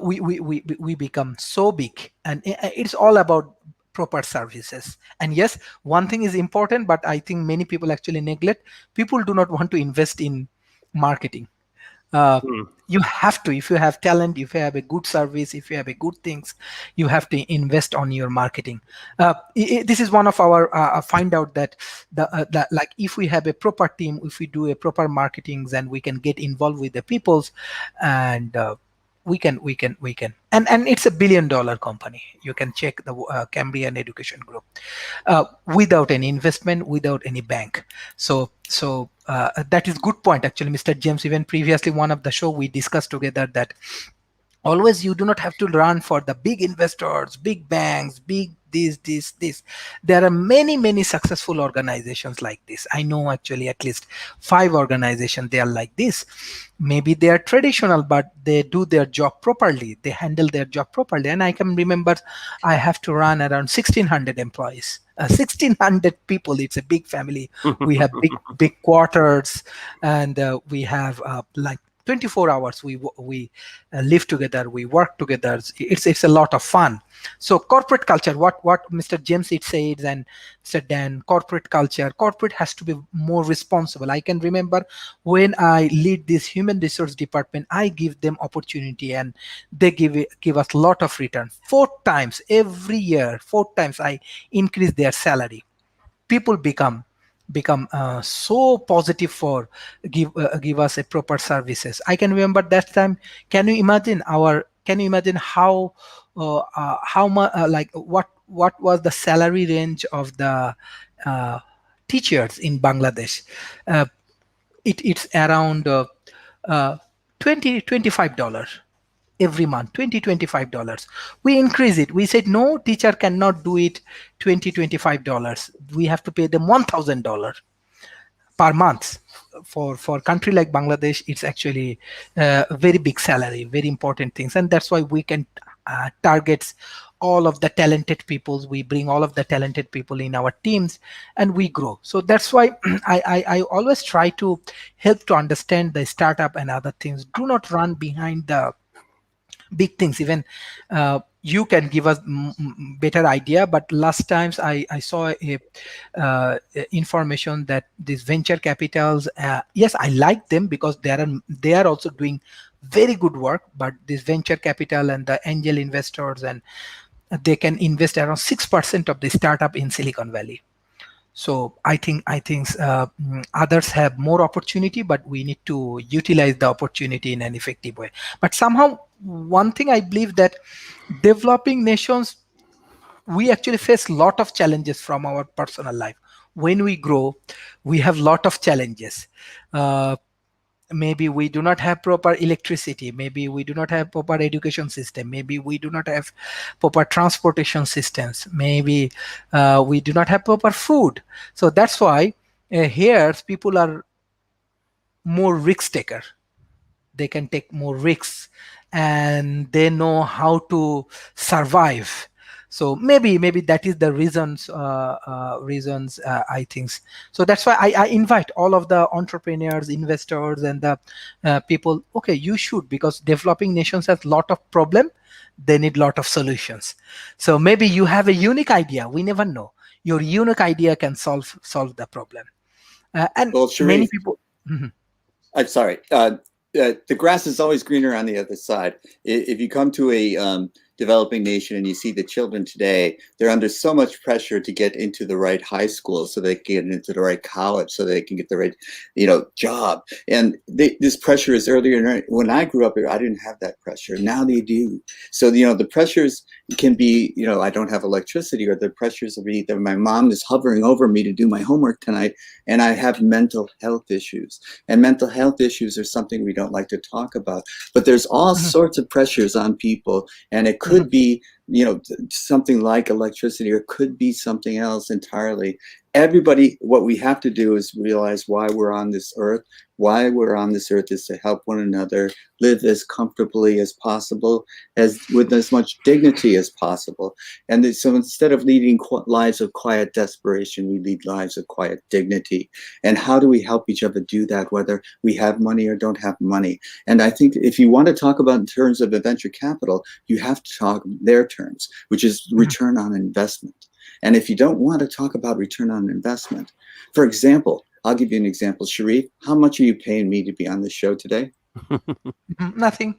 we become so big, and it's all about proper services. And yes, one thing is important, but I think many people actually neglect. People do not want to invest in marketing. You have to, if you have talent, if you have a good service, if you have a good things, you have to invest on your marketing. This is one of our find out that like if we have a proper team, if we do a proper marketing, then we can get involved with the peoples, and we can and it's $1 billion company. You can check the Cambrian Education Group without any investment, without any bank. So that is good point actually, Mr. James. Even previously one of the show we discussed together that always you do not have to run for the big investors, big banks, big this. There are many successful organizations like this. I know actually at least 5 organizations they are like this. Maybe they are traditional, but they do their job properly, they handle their job properly. And I can remember I have to run around 1,600 employees, 1,600 people. It's a big family. We have big quarters, and we have like 24 hours we live together, we work together. It's a lot of fun. So corporate culture, what Mr. James it said, and Mr. Dan, corporate culture, corporate has to be more responsible. I can remember when I lead this human resource department, I give them opportunity, and they give us a lot of return. 4 times every year, 4 times I increase their salary. People become so positive for give us a proper services. I can remember that time. Can you imagine how much like what was the salary range of the teachers in Bangladesh? It's around $25 every month, $25. We increase it. We said no, teacher cannot do it $25. We have to pay them $1,000 per month. For country like Bangladesh, it's actually a very big salary, very important things, and that's why we can target all of the talented peoples. We bring all of the talented people in our teams, and we grow. So that's why I always try to help to understand the startup and other things. Do not run behind the big things. Even you can give us better idea, but last times I saw a information that these venture capitals, yes, I like them because they are also doing very good work, but this venture capital and the angel investors, and they can invest around 6% of the startup in Silicon Valley. So I think others have more opportunity, but we need to utilize the opportunity in an effective way. But somehow, one thing I believe that developing nations, we actually face a lot of challenges from our personal life. When we grow, we have lot of challenges. Maybe we do not have proper electricity, maybe we do not have proper education system, maybe we do not have proper transportation systems, maybe we do not have proper food. So that's why here people are more risk taker. They can take more risks, and they know how to survive. So maybe that is the reasons I think. So that's why I invite all of the entrepreneurs, investors, and the people. Okay, you should, because developing nations has lot of problem. They need lot of solutions. So maybe you have a unique idea. We never know. Your unique idea can solve the problem. And Well, many Sharif, people. Mhm. I'm sorry. The grass is always greener on the other side. If you come to a developing nation and you see the children today, they're under so much pressure to get into the right high school so they can get into the right college, so they can get the right, job. And this pressure is earlier. When I grew up, I didn't have that pressure. Now they do. So, the pressures can be, I don't have electricity, or the pressures of either my mom is hovering over me to do my homework tonight, and I have mental health issues. And mental health issues are something we don't like to talk about. But there's all sorts of pressures on people, and it could be, something like electricity, or it could be something else entirely. Everybody, what we have to do is realize why we're on this earth. Why we're on this earth is to help one another live as comfortably as possible, with as much dignity as possible. And so instead of leading lives of quiet desperation, we lead lives of quiet dignity. And how do we help each other do that, whether we have money or don't have money? And I think if you want to talk about in terms of a venture capital, you have to talk their terms, which is return on investment. And if you don't want to talk about return on investment, for example, I'll give you an example. Sharif, how much are you paying me to be on this show today? Nothing.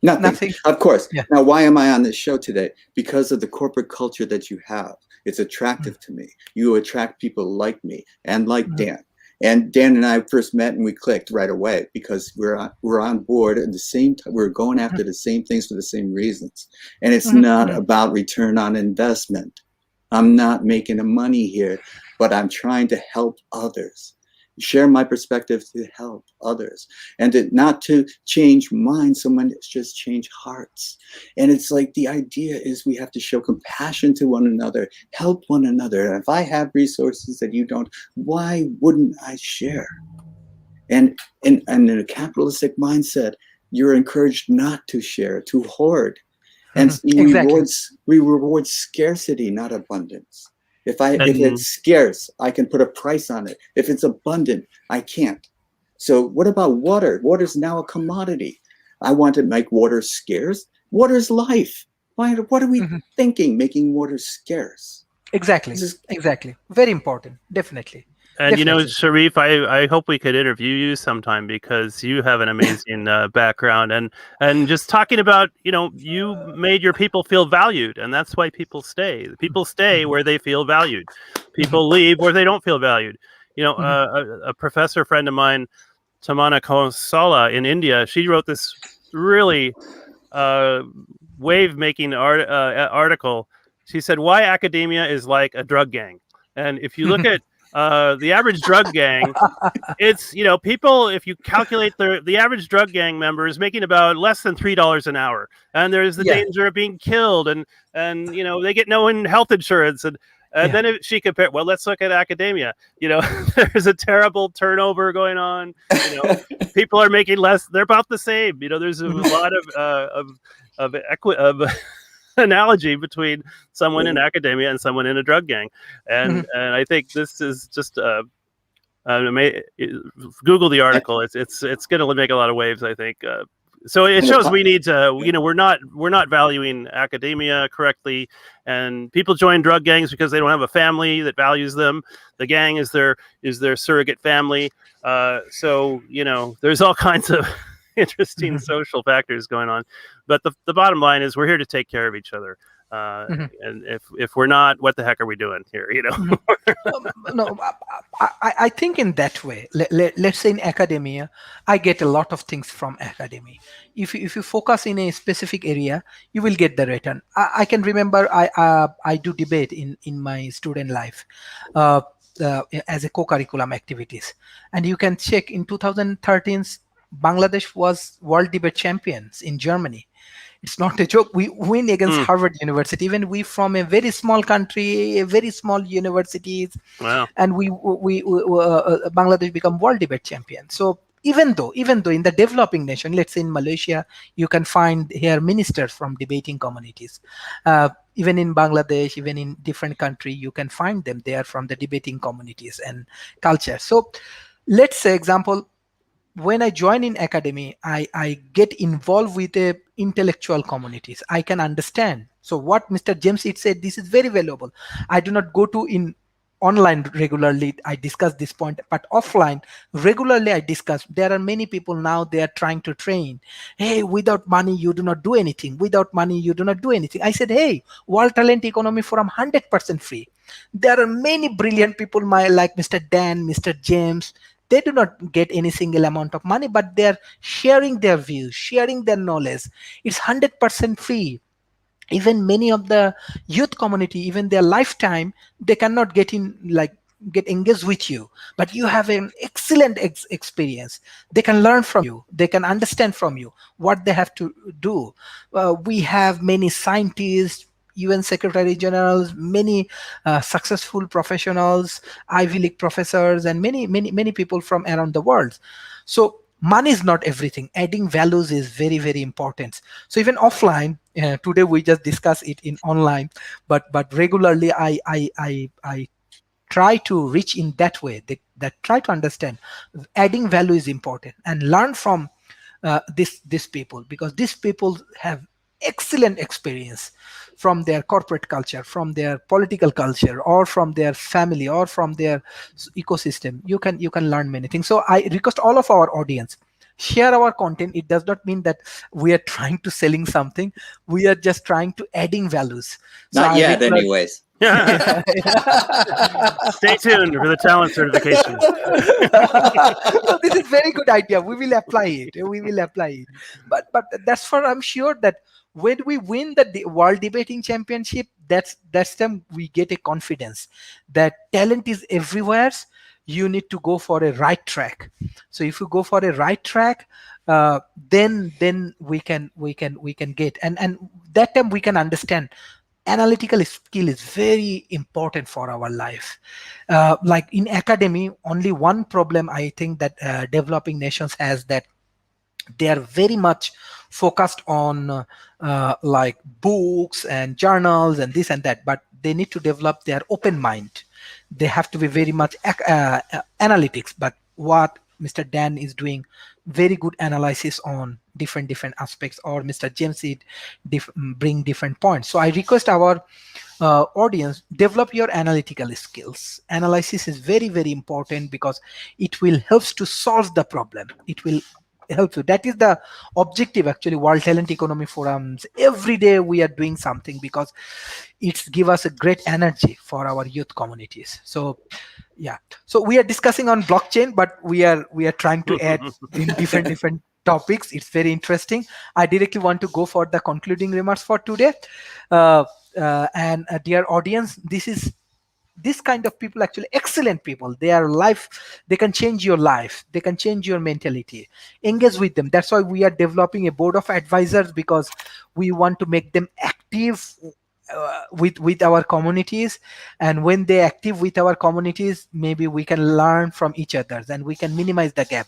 Nothing. Of course. Yeah. Now, why am I on this show today? Because of the corporate culture that you have. It's attractive to me. You attract people like me and like Dan. And Dan and I first met and we clicked right away because we're on board at the same time. We're going after the same things for the same reasons. And it's not about return on investment. I'm not making money here, but I'm trying to help others. Share my perspective to help others, and not to change minds so much, just change hearts. And it's like the idea is we have to show compassion to one another, help one another. And if I have resources that you don't, why wouldn't I share? And in a capitalistic mindset, you're encouraged not to share, to hoard. And we reward scarcity, not abundance. If it's scarce, I can put a price on it. If it's abundant, I can't. So what about water? Water is now a commodity. I want to make water scarce. Water is life. What are we thinking, making water scarce? Exactly. Very important. Definitely. And Sharif, I hope we could interview you sometime because you have an amazing background, and just talking about, you made your people feel valued, and that's why people stay. People stay where they feel valued. People leave where they don't feel valued. A professor friend of mine, Tamana Konsala in India, she wrote this really wave-making article. She said, "Why academia is like a drug gang." And if you look at the average drug gang, it's, people, if you calculate the average drug gang member is making about less than $3 an hour. And there's the danger of being killed, and they get no health insurance. And then if she compared, well, let's look at academia. There's a terrible turnover going on. People are making less. They're about the same. There's a lot of analogy between someone in academia and someone in a drug gang, and I think this is just Google the article. It's going to make a lot of waves, I think, So it And shows we need to, we're not valuing academia correctly, and people join drug gangs because they don't have a family that values them. The gang is their surrogate family. So there's all kinds of interesting social factors going on, but the bottom line is we're here to take care of each other. And if we're not, what the heck are we doing here? No, I think in that way. Let's say in academia, I get a lot of things from academia. If you focus in a specific area, you will get the return. I can remember I do debate in my student life, uh, as a co-curriculum activities, and you can check in 2013, Bangladesh was world debate champions in Germany. It's not a joke. We win against Harvard University. Even we from a very small country, a very small universities, Wow. and Bangladesh become world debate champion. So even though in the developing nation, let's say in Malaysia, you can find here ministers from debating communities. Even in Bangladesh, even in different country, you can find them. They are from the debating communities and culture. So let's say example, when I join in academy, I get involved with the intellectual communities. I can understand. So what Mr. James it said, this is very valuable. I do not go to in online regularly. I discuss this point, but offline regularly I discuss. There are many people now they are trying to train. Hey, without money you do not do anything. Without money you do not do anything. I said, hey, World Talent Economy Forum 100% free. There are many brilliant people, like Mr. Dan, Mr. James. They do not get any single amount of money, but they're sharing their views, sharing their knowledge. It's 100% free. Even many of the youth community, even their lifetime, they cannot get engaged with you, but you have an excellent experience. They can learn from you, they can understand from you what they have to do. We have many scientists, UN Secretary Generals, many successful professionals, Ivy League professors, and many people from around the world. So money is not everything. Adding values is very, very important. So even offline, today we just discuss it in online, but regularly I try to reach in that way. That try to understand adding value is important and learn from these people, because these people have excellent experience from their corporate culture, from their political culture, or from their family, or from their ecosystem. You can learn many things. So I request all of our audience, share our content. It does not mean that we are trying to selling something. We are just trying to adding values. So not I yet, regular anyways. Stay tuned for the talent certification. So this is very good idea. We will apply it. We will apply it. But that's for I'm sure that when we win the World Debating Championship, that's time we get a confidence that talent is everywhere. You need to go for a right track. So if you go for a right track, then we can get, and that time we can understand analytical skill is very important for our life. Like in academy, only one problem I think that developing nations has, that they are very much focused on like books and journals and this and that, but they need to develop their open mind. They have to be very much analytics. But what Mr. Dan is doing, very good analysis on different aspects, or Mr. James is bring different points. So I request our audience, develop your analytical skills. Analysis is very, very important, because it will helps to solve the problem. It will help you. That is the objective actually. World Talent Economy Forums, every day we are doing something, because it's give us a great energy for our youth communities. So yeah, so we are discussing on blockchain, but we are trying to add in different topics. It's very interesting. I directly want to go for the concluding remarks for today. And dear audience, this kind of people actually excellent people. They are life, they can change your life, they can change your mentality. Engage with them. That's why we are developing a board of advisors, because we want to make them active with our communities. And when they active with our communities, maybe we can learn from each other, and we can minimize the gap.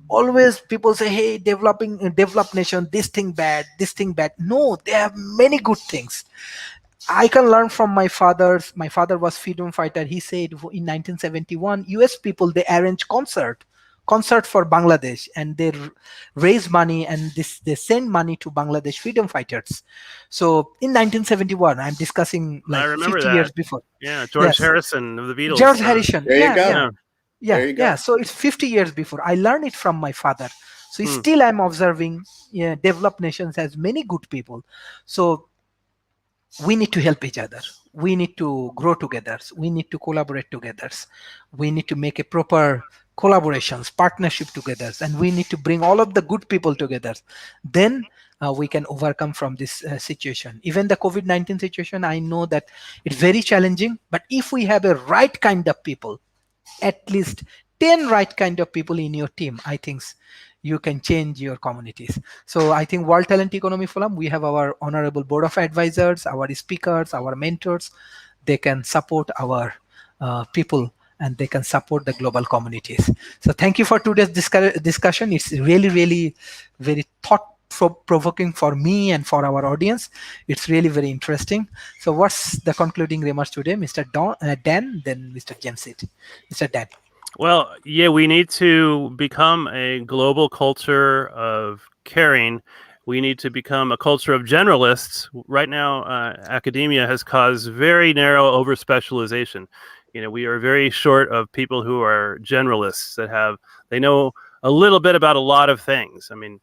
Always people say, hey, developed nation, this thing bad, this thing bad. No, they have many good things. I can learn from my father's. My father was freedom fighter. He said in 1971, US people, they arrange concert for Bangladesh, and they raise money, and they send money to Bangladesh freedom fighters. So in 1971, I'm discussing I like remember 50 that. years before. Yeah, George Yes, Harrison of the Beatles. George Harrison. There you Yeah, go. yeah, There you go. yeah. So it's 50 years before. I learned it from my father. So Hmm. still I'm observing, yeah, developed nations has many good people. So we need to help each other. We need to grow together. We need to collaborate together. We need to make a proper collaborations, partnership together, and we need to bring all of the good people together. Then we can overcome from this situation. Even the COVID-19 situation, I know that it's very challenging, but if we have a right kind of people, at least 10 right kind of people in your team, I think you can change your communities. So I think World Talent Economy Forum, we have our honorable board of advisors, our speakers, our mentors. They can support our people, and they can support the global communities. So thank you for today's discussion. It's really, really very thought-provoking for me and for our audience. It's really very interesting. So what's the concluding remarks today, Mr. Dan, then Mr. Jamsit? Mr. Dan. Well, yeah, we need to become a global culture of caring. We need to become a culture of generalists. Right now, academia has caused very narrow over-specialization. We are very short of people who are generalists they know a little bit about a lot of things. I mean,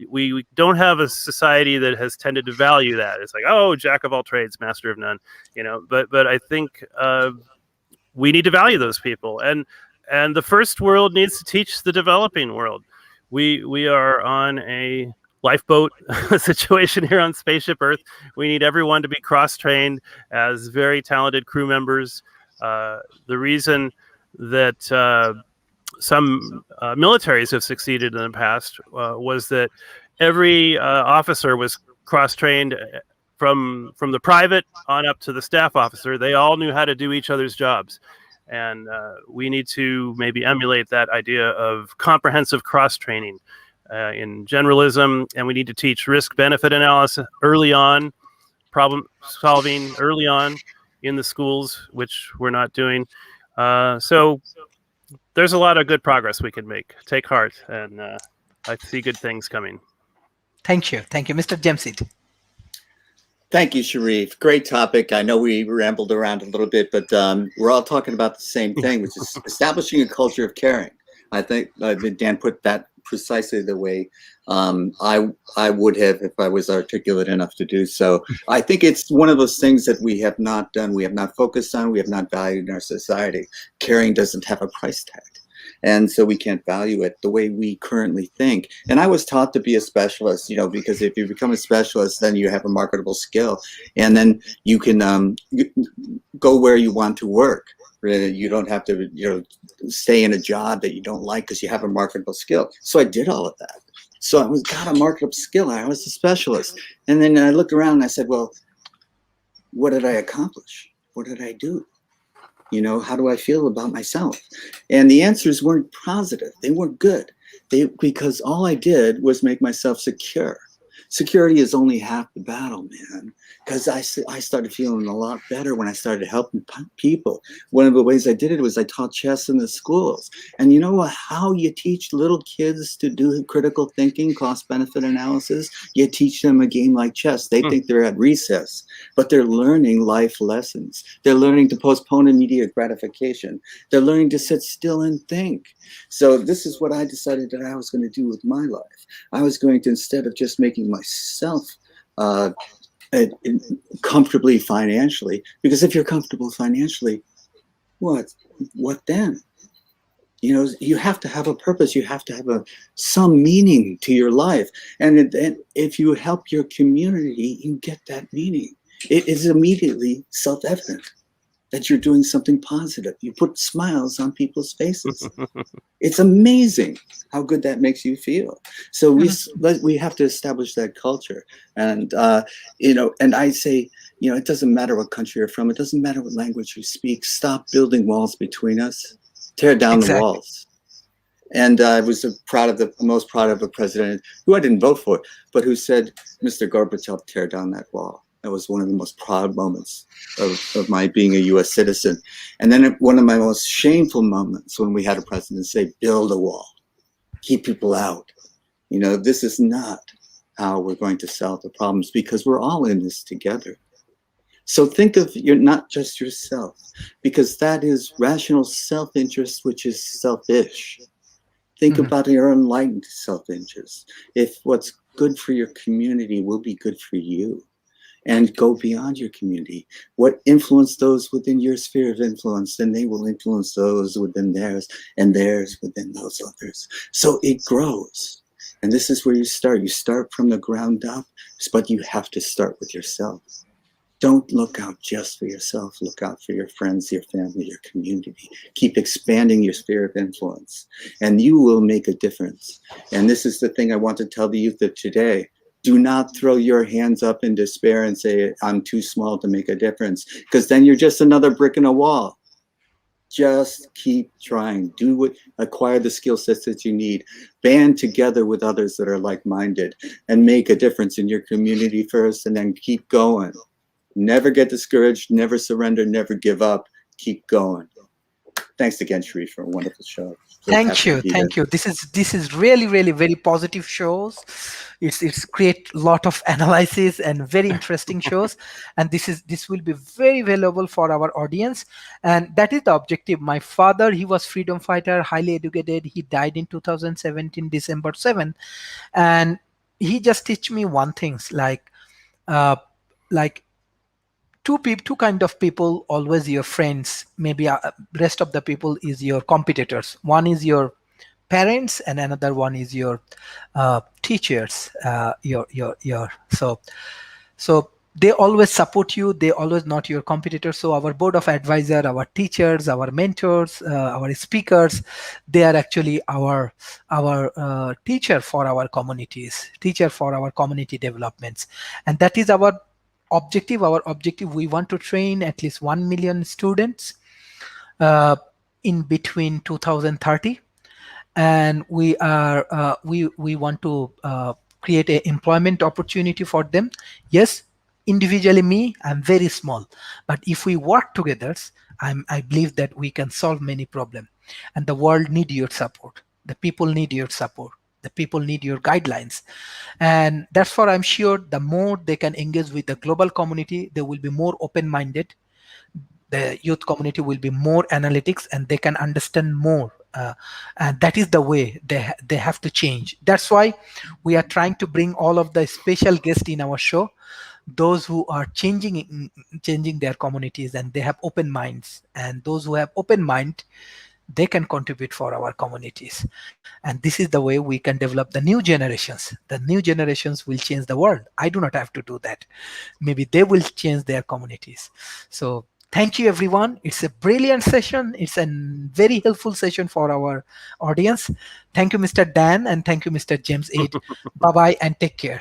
we don't have a society that has tended to value that. It's like, oh, jack of all trades, master of none. But I think we need to value those people, and the first world needs to teach the developing world. We are on a lifeboat situation here on Spaceship Earth. We need everyone to be cross-trained as very talented crew members. The reason that some militaries have succeeded in the past was that every officer was cross-trained from the private on up to the staff officer. They all knew how to do each other's jobs. And we need to maybe emulate that idea of comprehensive cross-training in generalism. And we need to teach risk-benefit analysis early on, problem solving early on in the schools, which we're not doing. So there's a lot of good progress we can make. Take heart, and I see good things coming. Thank you. Thank you. Mr. Jamsit. Thank you, Sharif. Great topic. I know we rambled around a little bit, but we're all talking about the same thing, which is establishing a culture of caring. I think Dan put that precisely the way I would have if I was articulate enough to do so. I think it's one of those things that we have not done, we have not focused on, we have not valued in our society. Caring doesn't have a price tag. And so we can't value it the way we currently think. And I was taught to be a specialist, because if you become a specialist, then you have a marketable skill, and then you can go where you want to work. You don't have to, stay in a job that you don't like because you have a marketable skill. So I did all of that. So I got a marketable skill. I was a specialist. And then I looked around and I said, well, what did I accomplish? What did I do? How do I feel about myself? And the answers weren't positive. They weren't good. Because all I did was make myself secure. Security is only half the battle, man. Because I started feeling a lot better when I started helping people. One of the ways I did it was I taught chess in the schools. And you know what? How you teach little kids to do critical thinking, cost-benefit analysis? You teach them a game like chess. They think they're at recess, but they're learning life lessons. They're learning to postpone immediate gratification. They're learning to sit still and think. So this is what I decided that I was going to do with my life. I was going to, instead of just making myself comfortably financially, because if you're comfortable financially, what then? You have to have a purpose. You have to have some meaning to your life. And if you help your community, you get that meaning. It is immediately self-evident that you're doing something positive. You put smiles on people's faces. It's amazing how good that makes you feel. So we have to establish that culture. And, and I say, it doesn't matter what country you're from. It doesn't matter what language you speak. Stop building walls between us. Tear down the walls. And I was most proud of a president who I didn't vote for, but who said, Mr. Gorbachev, tear down that wall. That was one of the most proud moments of my being a U.S. citizen. And then one of my most shameful moments when we had a president say, build a wall. keep people out. This is not how we're going to solve the problems, because we're all in this together. So think of not just yourself, because that is rational self-interest, which is selfish. Think about your enlightened self-interest. If what's good for your community will be good for you, and go beyond your community. What influence those within your sphere of influence, then they will influence those within theirs, and theirs within those others. So it grows. And this is where you start. You start from the ground up, but you have to start with yourself. Don't look out just for yourself. Look out for your friends, your family, your community. Keep expanding your sphere of influence, and you will make a difference. And this is the thing I want to tell the youth of today. Do not throw your hands up in despair and say, I'm too small to make a difference, because then you're just another brick in a wall. Just keep trying. Acquire the skill sets that you need. Band together with others that are like-minded and make a difference in your community first, and then keep going. Never get discouraged, never surrender, never give up. Keep going. Thanks again, Sharif, for a wonderful show. Thank you. This is really, really very positive shows. It's create a lot of analysis and very interesting shows, and this will be very valuable for our audience. And that is the objective. My father, he was freedom fighter, highly educated. He died in 2017, December 7, and he just teach me one things like two kind of people always your friends, maybe rest of the people is your competitors. One is your parents and another one is your teachers, so they always support you, they always not your competitors. So our board of advisor, our teachers, our mentors, our speakers, they are actually our teacher for our communities, teacher for our community developments. And that is our objective. We want to train at least 1 million students in between 2030, and we want to create an employment opportunity for them. Yes, individually I'm very small, but if we work together, I believe that we can solve many problems. And the world need your support, the people need your support, the people need your guidelines. And that's why I'm sure the more they can engage with the global community, they will be more open-minded. The youth community will be more analytics, and they can understand more. And that is the way they have to change. That's why we are trying to bring all of the special guests in our show, those who are changing their communities, and they have open minds. And those who have open mind, they can contribute for our communities. And this is the way we can develop the new generations. The new generations will change the world. I do not have to do that. Maybe they will change their communities. So thank you, everyone. It's a brilliant session. It's a very helpful session for our audience. Thank you, Mr. Dan, and thank you, Mr. James Aid. Bye-bye and take care.